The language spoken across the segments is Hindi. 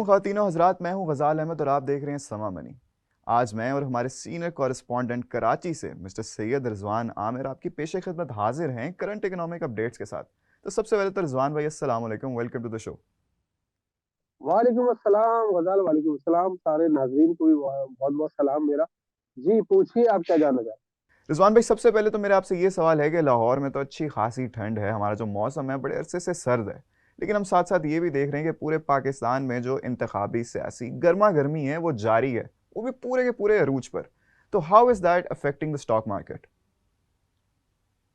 ख़वातीनो हज़रात, मैं हूं ग़ज़ाल अहमद और आप देख रहे हैं समा मनी। आज मैं और हमारे सीनियर कॉरेस्पॉन्डेंट कराची से मिस्टर सैयद रिजवान आमिर आपकी पेशे खिदमत हाजिर हैं करंट इकोनॉमिक अपडेट्स के साथ। तो सबसे पहले तो रिजवान भाई, अस्सलाम वालेकुम, वेलकम टू द शो। वालेकुम अस्सलाम गजाल। वालेकुम अस्सलाम। सारे नाजरीन को भी बहुत बहुत सलाम मेरा। जी पूछिए, आप क्या जानना चाहते रिजवान भाई, सबसे पहले तो मेरा आपसे ये सवाल है कि लाहौर में तो अच्छी खासी ठंड है, हमारा जो मौसम है बड़े अरसे से सर्द है, लेकिन हम साथ साथ ये भी देख रहे हैं कि पूरे पाकिस्तान में जो इंतखाबी सियासी गर्मा गर्मी है वो जारी है, वो भी पूरे के पूरे अरूज पर। तो how is that affecting the stock market?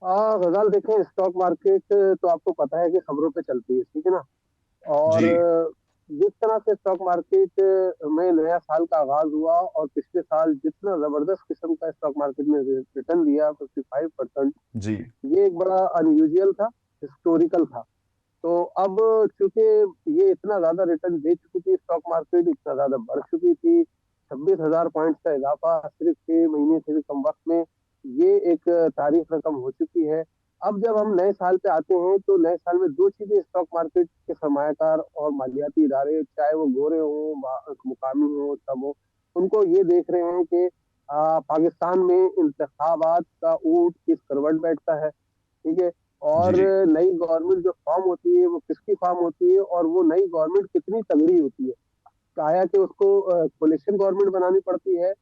हैं? गजाल देखें, स्टॉक मार्केट तो आपको पता है कि खबरों पे चलती है, ठीक है ना। और जी। जिस तरह से स्टॉक मार्केट में नया साल का आगाज हुआ और पिछले साल जितना जबरदस्त किस्म का स्टॉक मार्केट ने रिटर्न दिया 55%, जी। ये एक बड़ा अनयूजुअल था, हिस्टोरिकल था। तो अब चूंकि ये इतना ज्यादा रिटर्न दे चुकी थी, स्टॉक मार्केट इतना ज्यादा बढ़ चुकी थी, 26,000 पॉइंट का इजाफा सिर्फ 6 महीने से भी कम वक्त में, ये एक तारीख रकम हो चुकी है। अब जब हम नए साल पे आते हैं तो नए साल में दो चीजें स्टॉक मार्केट के सरमायाकार और मालियाती इदारे, चाहे वो गोरे हो मुकामी हो सब हो, उनको ये देख रहे हैं कि पाकिस्तान में इंतखाबात का ऊंट किस करवट बैठता है, ठीक है। और जी। नई गवर्नमेंट जो फॉर्म होती है वो किसकी फॉर्म होती है और वो नई गवर्नमेंट कितनी तगड़ी होती है। काया कि उसको कोलिशन गवर्नमेंट बनानी पड़ती है,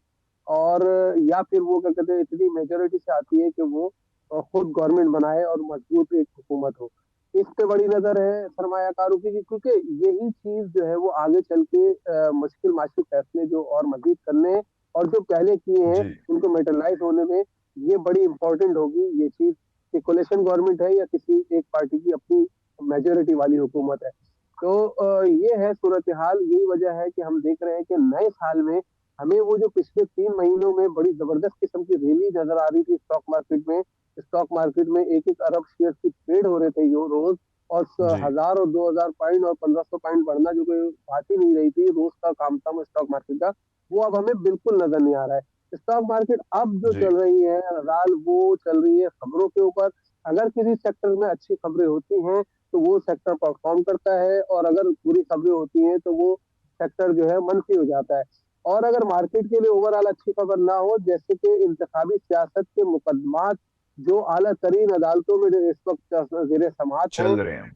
और या फिर वो क्या कहते हैं इतनी मेजोरिटी से आती है कि वो खुद गवर्नमेंट बनाए और मजबूत एक हुकूमत हो। इस पे बड़ी नजर है सरमायाकारों की, क्योंकि यही चीज जो है वो आगे चल के मुश्किल माशी फैसले जो और मजीद करने और जो पहले किए हैं जी। उनको मेटरलाइज होने में ये बड़ी इंपॉर्टेंट होगी ये चीज, कि कोलेशन गवर्नमेंट है या किसी एक पार्टी की अपनी मेजोरिटी वाली हुकूमत है। तो ये है सूरत हाल। यही वजह है कि हम देख रहे हैं कि नए साल में हमें वो जो पिछले 3 महीनों में बड़ी जबरदस्त किस्म की रैली नजर आ रही थी स्टॉक मार्केट में। स्टॉक मार्केट में 1-1 अरब शेयर की ट्रेड हो रहे थे यो रोज, और जी। 1,000 और 2,000 पॉइंट और 1,500 बढ़ना जो कोई बात ही नहीं रही थी, रोज का काम था वो स्टॉक मार्केट का, वो अब हमें बिल्कुल नजर नहीं आ रहा है। स्टॉक मार्केट अब जो जी। चल रही है राल, वो चल रही है खबरों के ऊपर। अगर किसी सेक्टर में अच्छी खबरें होती हैं तो वो सेक्टर परफॉर्म करता है, और अगर बुरी खबरें होती हैं तो वो सेक्टर जो है मनफी हो जाता है। और अगर मार्केट के लिए ओवरऑल अच्छी खबर ना हो, जैसे कि इंतखाबी सियासत के मुकदमात जो आला तरीन अदालतों में इस वक्त जेर समात हैं, चल रहे हैं।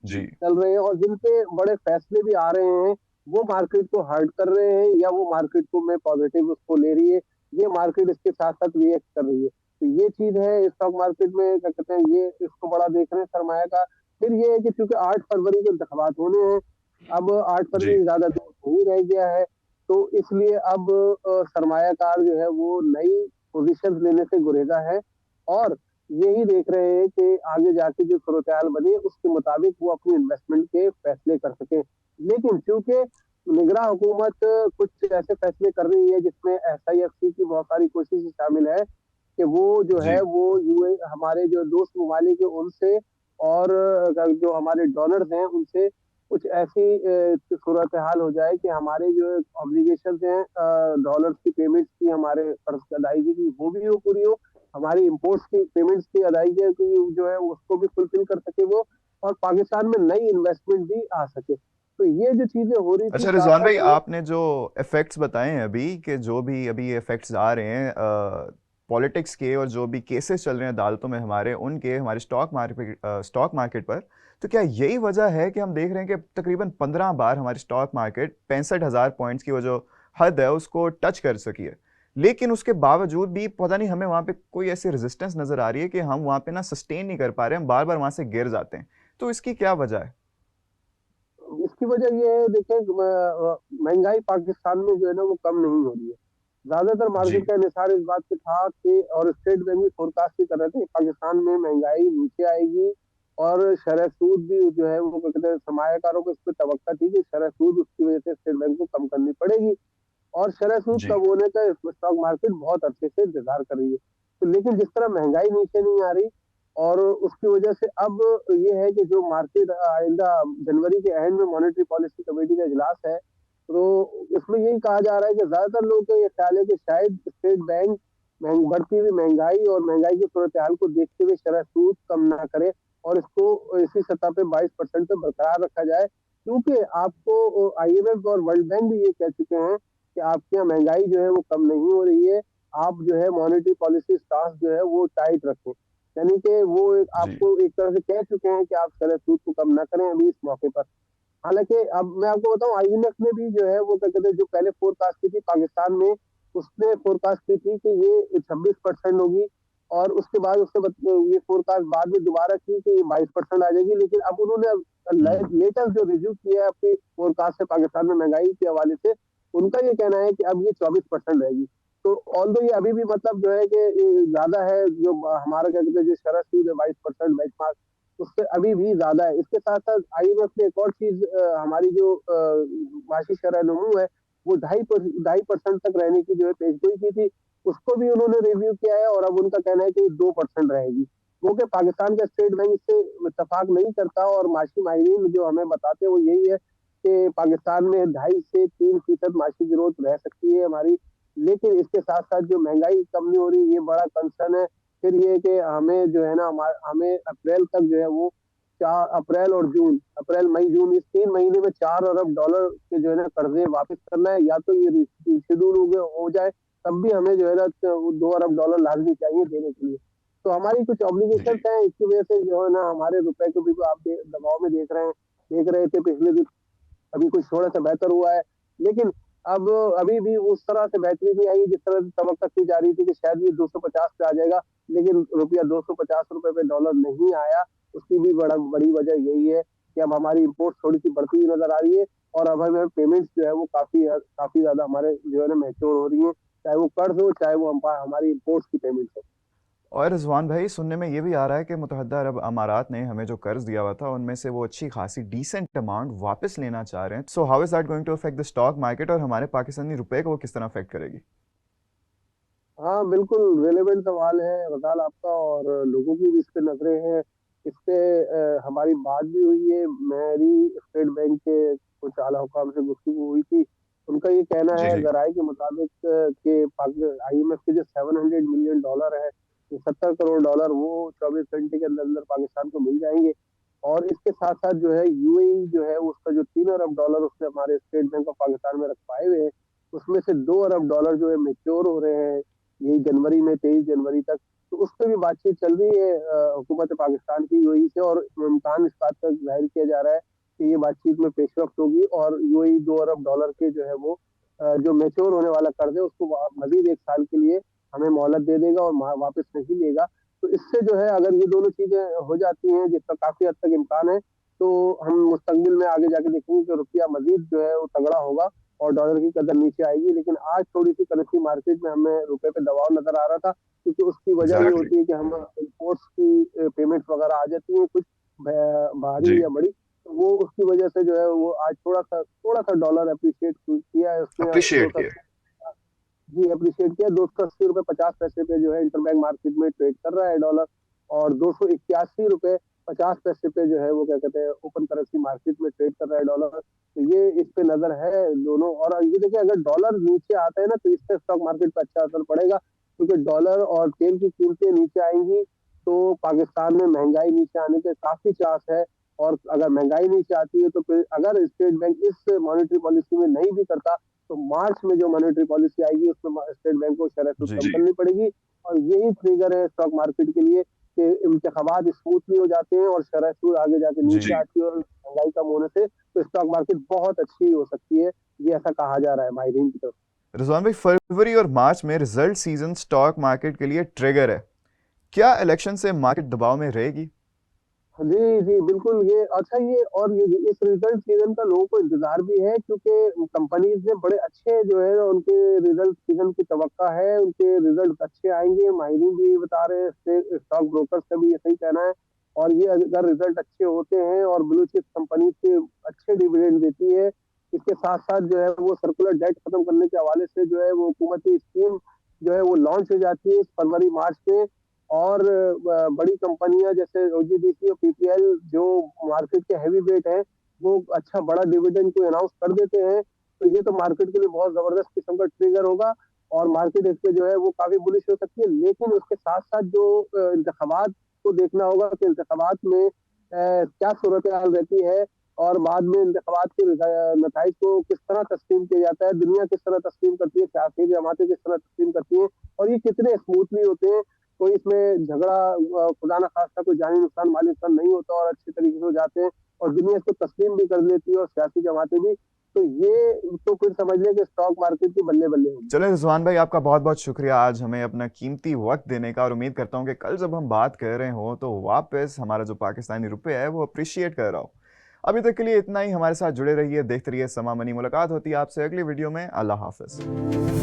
जी। चल रहे हैं, और जिन पे बड़े फैसले भी आ रहे हैं, वो मार्केट को हर्ट कर रहे हैं या वो मार्केट को में पॉजिटिव उसको ले रही है, ये मार्केट इसके साथ साथ रिएक्ट कर रही है। तो ये चीज है स्टॉक मार्केट में, क्या कहते हैं, ये इसको बड़ा देख रहे हैं सरमाया का। फिर ये है कि चूंकि 8 फरवरी को इंतखाबात होने हैं, अब 8 फरवरी जी। ज्यादा दूर नहीं रह गया है, तो इसलिए अब सरमायाकार जो है वो नई पोजीशन लेने से गुरेजा है, और यही देख रहे हैं कि आगे जाके जो सूरत बने उसके मुताबिक वो अपनी इन्वेस्टमेंट के फैसले कर सके। लेकिन चूंकि निगरान हुकूमत कुछ ऐसे फैसले कर रही है जिसमें SIFC की बहुत सारी कोशिश शामिल है कि वो जो है जी। वो यूए हमारे जो दोस्त ममालिक है उनसे, और जो हमारे डोनर्स हैं उनसे कुछ ऐसी सूरत हाल हो जाए कि हमारे जो ऑब्लिगेशन हैं डॉलर्स की पेमेंट्स की, हमारे कर्ज की अदायगी की, वो भी हो पूरी हो, हमारी इम्पोर्ट्स की पेमेंट्स की अदायगी की जो है उसको भी फुलफिल कर सके वो, और पाकिस्तान में नई इन्वेस्टमेंट भी आ सके। तो ये जो चीजें हो रही थी अच्छा साथ रिजवान साथ भाई, ये। आपने जो इफेक्ट्स बताए हैं अभी, कि जो भी अभी इफेक्ट्स आ रहे हैं पॉलिटिक्स के और जो भी केसेस चल रहे हैं अदालतों में हमारे, उनके हमारे स्टॉक मार्केट पर, तो क्या यही वजह है कि हम देख रहे हैं कि तकरीबन 15 बार हमारी स्टॉक मार्केट 65,000 पॉइंट्स की वो जो हद है उसको टच कर सकी है, लेकिन उसके बावजूद भी पता नहीं हमें वहां पे कोई ऐसी रेजिस्टेंस नजर आ रही है कि हम वहां पे ना सस्टेन नहीं कर पा रहे, हम बार बार वहां से गिर जाते हैं। तो इसकी क्या वजह है? इसकी वजह ये है, देखें, महंगाई पाकिस्तान में जो है ना वो कम नहीं हो रही है। ज्यादातर मार्केट जी। का निसार इस बात पे था कि, और स्टेट बैंक भी फोरकास्ट ही कर रहे थे कि पाकिस्तान में महंगाई नीचे आएगी, और शरह सूद भी जो है वो क्या कहते हैं, सरमायाकारों को इस पर तवक्का थी कि शरह सूद उसकी वजह से स्टेट बैंक को कम करनी पड़ेगी, और शरह सूद जी। कम होने का स्टॉक मार्केट बहुत अरसे से इंतजार कर रही है। तो लेकिन जिस तरह महंगाई नीचे नहीं आ रही, और उसकी वजह से अब ये है कि जो मार्केट आइंदा जनवरी के एंड में मॉनेटरी पॉलिसी कमेटी का इजलास है, तो इसमें यही कहा जा रहा है कि ज्यादातर लोगों का ये ख्याल है कि शायद स्टेट बैंक बढ़ती हुई महंगाई और महंगाई की सूरत हाल को देखते हुए शरह सूद कम ना करे, और इसको इसी सतह पे 22% पे बरकरार रखा जाए, क्योंकि आपको आईएमएफ और वर्ल्ड बैंक भी ये कह चुके हैं कि आपके यहाँ महंगाई जो है वो कम नहीं हो रही है, आप जो है मॉनेटरी पॉलिसी स्टांस जो है वो टाइट रखें। यानी कि वो जी आपको एक तरह से कह चुके हैं कि आप चरस सूद को कम ना करें अभी इस मौके पर। हालांकि अब मैं आपको बताऊं, आईएमएफ ने भी जो है वो क्या कहते हैं, जो पहले फोरकास्ट की थी पाकिस्तान में, उसने फोरकास्ट की थी कि ये 26% होगी, और उसके बाद ये फोरकास्ट बाद में दोबारा की कि ये 22% आ जाएगी। लेकिन अब उन्होंने हम्म लेटेस्ट जो रिव्यू किया है अपनी फोरकास्ट से पाकिस्तान में महंगाई के हवाले से, उनका ये कहना है कि अब ये 24% रहेगी। तो ऑल ये अभी भी मतलब जो है कि ये ज्यादा है, जो हमारा क्या कहते हैं जो शरह सूद है 22% बेंचमार्क, उससे अभी भी ज्यादा है। इसके साथ साथ आईएमएफ ने एक और चीज, हमारी जो माशी शरह नमू है वो 2.5% तक रहने की जो है पेशगोई की थी, उसको भी उन्होंने रिव्यू किया है, और अब उनका कहना है कि 2% रहेगी। वो कि पाकिस्तान का स्टेट बैंक इससे इतफाक नहीं करता, और माशी माहिरीन जो हमें बताते हैं वो यही है कि पाकिस्तान में 2.5 से 3% माशी ग्रोथ रह सकती है हमारी। लेकिन इसके साथ साथ जो महंगाई कम नहीं हो रही, ये बड़ा कंसर्न है। फिर ये कि हमें जो है ना, हमें अप्रैल तक जो है वो 4 अप्रैल और जून, अप्रैल मई जून, इस 3 महीने में $4 अरब के जो है ना कर्जे वापस करना है, या तो ये शेड्यूल हो जाए, तब भी हमें जो है ना $2 अरब लाजमी चाहिए देने के लिए। तो हमारी कुछ ऑब्लिगेशन जी हैं, इसकी वजह से जो है ना हमारे रुपए को भी आप दबाव में देख रहे थे पिछले दिन। अभी कुछ थोड़ा सा बेहतर हुआ है, लेकिन अब अभी भी उस तरह से बेहतरी नहीं आई जिस तरह से तवक्का की जा रही थी कि शायद ये 250 पे आ जाएगा। लेकिन रुपया ₹250 पे डॉलर नहीं आया। उसकी भी बड़ी वजह यही है कि अब हमारी इम्पोर्ट थोड़ी सी बढ़ती हुई नजर आ रही है, और अब हमें पेमेंट्स जो है वो काफी ज्यादा हमारे जो है ना मैच्योर हो रही है, चाहे वो कर्ज हो, चाहे वो हमारी इम्पोर्ट्स की पेमेंट हो। और रिजवान भाई, सुनने में ये भी आ रहा है कि मुत्तहदा अरब अमारात ने हमें जो कर्ज दिया हुआ था उनमें से वो अच्छी खासी डिसेंट अमाउंट वापस लेना चाह रहे हैं। So how is that going to affect the stock market, और हमारे पाकिस्तानी रुपए को वो किस तरह अफेक्ट करेगी? हाँ, बिल्कुल रेलेवेंट सवाल है वकाल आपका, और लोगों की भी इस पे नजरें हैं। इस पे हमारी बात भी हुई है, मेरी स्टेट बैंक के कुछ आला हुकाम से गुफ्तगू हुई थी। उनका ये कहना है जी जराये के मुताबिक कि आईएमएफ के जो $700 मिलियन है, ये $70 करोड़ वो 24 घंटे के अंदर अंदर पाकिस्तान को मिल जाएंगे। और इसके साथ साथ जो है यूएई जो है उसका जो $3 अरब उसने हमारे स्टेट बैंक ऑफ पाकिस्तान में रखवाए हुए हैं, उसमें से $2 अरब जो है मेच्योर हो रहे हैं यही जनवरी में, 23 जनवरी तक। तो उस पर भी बातचीत चल रही है हुकूमत पाकिस्तान की यूएई से, और इम्कान इस बात का जाहिर किया जा रहा है कि ये बातचीत में पेशरफ्त होगी, और यूएई $2 अरब के जो है वो जो मेच्योर होने वाला कर्ज है उसको मजीद 1 साल के लिए हमें मोहलत दे देगा और वापस नहीं लेगा। तो इससे जो है अगर ये दोनों चीजें हो जाती हैं, जिसका काफी हद तक इम्कान है, तो हम मुस्तकबिल में आगे जाके देखेंगे कि रुपया मजीद जो है वो तगड़ा होगा और डॉलर की कदर नीचे आएगी। लेकिन आज थोड़ी सी करेंसी मार्केट में हमें रुपए पे दबाव नजर आ रहा था, क्योंकि उसकी वजह ये एग्जैक्टली होती है कि हम इम्पोर्ट्स की पेमेंट्स वगैरह आ जाती हैं कुछ जी भारी या बड़ी, तो वो उसकी वजह से जो है वो आज थोड़ा सा डॉलर अप्रिशिएट किया है उसने। दो अप्रिशिएट सौ किया। जी अप्रिशिएट किया, ₹280.50 पे जो है इंटरबैंक मार्केट में ट्रेड कर रहा है डॉलर, और ₹281.50 पे जो है वो क्या कहते हैं ओपन करेंसी मार्केट में ट्रेड कर रहा है डॉलर। तो ये इस पे नजर है दोनों। और ये देखिए, अगर डॉलर नीचे आता है ना तो इससे स्टॉक मार्केट पर अच्छा असर पड़ेगा, क्योंकि डॉलर और तेल की कीमतें नीचे आएंगी तो पाकिस्तान में महंगाई नीचे आने के काफी चांस है। और अगर महंगाई नीचे आती है तो फिर अगर स्टेट बैंक इस मॉनेटरी पॉलिसी में नहीं भी करता, तो मार्च में जो मॉनेटरी पॉलिसी आएगी उसमें स्टेट बैंक को शरह सूद जी कम करनी पड़ेगी। और यही ट्रिगर है स्टॉक मार्केट के लिए कि इंतखाबात स्मूथली हो जाते हैं और शरह सूद आगे जाके नीचे जी आती है, और महंगाई कम होने से तो स्टॉक मार्केट बहुत अच्छी हो सकती है। ये ऐसा कहा जा रहा है माहिरीन की तरफ। रिजवान भाई, फरवरी और मार्च में रिजल्ट सीजन स्टॉक मार्केट के लिए ट्रिगर है। क्या इलेक्शन से मार्केट दबाव में रहेगी? जी जी बिल्कुल, ये अच्छा, ये इस रिजल्ट सीजन का लोगों को इंतजार भी है, क्योंकि कंपनीज ने बड़े अच्छे जो है उनके रिजल्ट सीजन की तवक्का है, उनके रिजल्ट अच्छे आएंगे। माहिरीन भी बता रहे हैं, स्टॉक ब्रोकर्स का भी ये सही कहना है। और ये अगर रिजल्ट अच्छे होते हैं और ब्लू चिप कंपनी के अच्छे डिविडेंड देती है, इसके साथ साथ जो है वो सर्कुलर डेट खत्म करने के हवाले से जो है वो हुकूमती स्कीम जो है वो लॉन्च हो जाती है इस फरवरी मार्च में। और बड़ी कंपनियां जैसे ओजीडीसी और पीपीएल जो मार्केट के हैवी वेट है, वो अच्छा बड़ा डिविडेंड को अनाउंस कर देते हैं। तो ये तो मार्केट के लिए बहुत जबरदस्त किस्म का ट्रिगर होगा, और मार्केट इस पे जो है वो काफी बुलिश हो सकती है। लेकिन उसके साथ साथ जो इंतखाबात को देखना होगा कि इंतखाबात में क्या सूरत हाल रहती है। और बाद में इंतखाबात के नताइज को किस तरह तस्लीम किया जाता है, दुनिया किस तरह तस्लीम करती है, सियासी जमातें किस तरह तस्लीम करती हैं, और ये कितने स्मूथली होते हैं। कोई इसमें झगड़ा खुदा ना खास्ता कोई जानी नुकसान माली नुकसान नहीं होता और अच्छे तरीके से हो जाते हैं, और दुनिया इसको तस्लीम भी कर लेती है और सियासी जमातें भी। तो ये तो फिर समझ लें कि स्टॉक मार्केट की बल्ले बल्ले होगी। चलें रिजवान भाई, आपका बहुत बहुत शुक्रिया आज हमें अपना कीमती वक्त देने का, और उम्मीद करता हूँ कि कल जब हम बात कर रहे हो तो वापस हमारा जो पाकिस्तानी रुपये है वो अप्रिशिएट कर रहा हो। अभी तक के लिए इतना ही, हमारे साथ जुड़े रहिए, देखते रहिए समा मनी। मुलाकात होती है आपसे अगली वीडियो में। अल्लाह हाफिज़।